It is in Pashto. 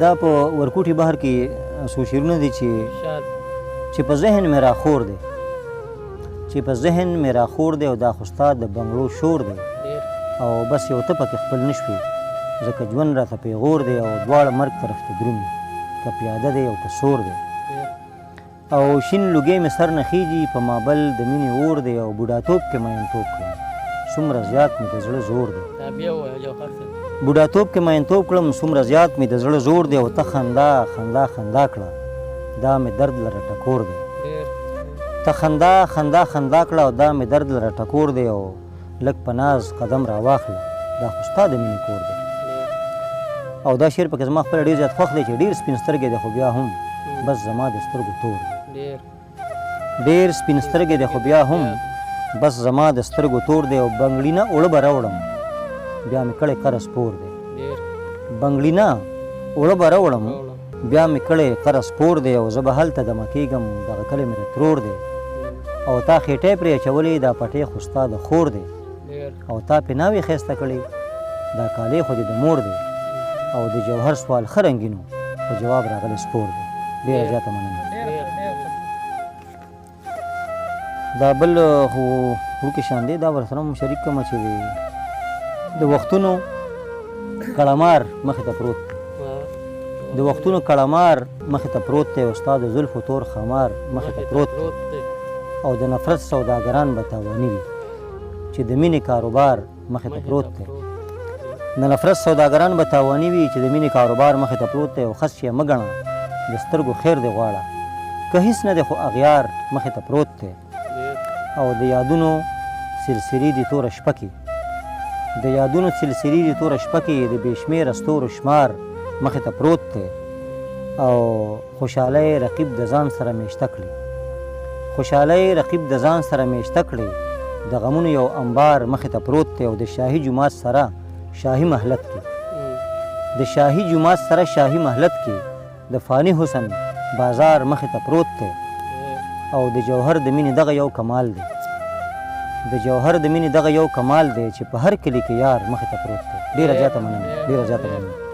دا په ورکوټي بهر کې څو شعرونه دي چې په ذهن مې راخور دی چې په ذهن مې راخور دی او دا خو ستا د بنګړو شور دی او بس یو ته پکې خپل نه شوې ځکه ژوند راته پیغور دی او دواړه مرګ طرف ته درومي که پیاده دی او که سور دی او شین لوګی مې سر نه خیږي په مابل د مینې اور دی او بوډاتوب کې مینتوب کړم څومره زیات مې د زړه زور دی بوډاتوب کې مینتوب کړم څومره زیات مې د زړه زور دی او ته خندا خندا خندا کړه دا مې درد لره ټکور دی ته خندا خندا خندا کړه او دا مې درد لره ټکور دی او لږ په ناز قدم راواخله دا خو ستا د مینې کور دی او دا شعر پکې زما خپله ډېر زیات خوښ دی چې ډېر سپین سترګی دی خو بیا هم بس زما د سترګو تور دی ډېر سپین سترګی دی خو بیا هم بس زما د سترګو تور دی او بنګړینه اوړه به راوړم بیا مې کړی قره سپور دی بنګړینه اوړه به راوړم بیا مې کړی قره سپور دی او زه به هلته دمه کېږم دغه کلی مې ترور دی او تا خېټی پرې اچولې دا پټۍ خو ستا د خور دی او تا پې ناوې ښایسته کړې دا کالی خو دې د مور دی او د جوهر سوال ښه رنګینو په جواب راغلی سپور دی ډېره زیاته مننه دا بل خو وروکې شان دی دا ورسره هم شریک کړمه چې د وختونو کړمار مخې ته پروت د وختونو کړمار مخې ته پروت دی او ستا د زلفو تور خمار مخې ته پروت دی او د نفرت سوداګران به تاواني وي چې د مینې کاروبار مخې ته پروت دی د نفرت سوداګران به تاواني وي چې د مینې کاروبار مخې ته پروت دی او خس یې مه ګڼه د سترګو خیر دی غواړه که هېڅ نه دی خو اغیار مخې ته پروت دی او د یادونو سلسلې دي توره شپه کې د یادونو سلسلې دي توره شپه کې د بې شمېره ستورو شمار مخې ته پروت دی او خوشحالۍ رقیب د ځان سره میشته کړي خوشحالۍ رقیب د ځان سره میشته کړي د غمونو یو انبار مخې ته پروت دی او د شاهي جومات سره شاهي محلت کې د شاهي جومات سره شاهي محلت کې د فانی حسن بازار مخې ته پروت دی او د جوهر د مینې دغه یو کمال دی د جوهر د مینې دغه یو کمال دی چې په هر کلي کې یار مخې ته پروت دی ډېره زیاته مننه ډېره زیاته مننه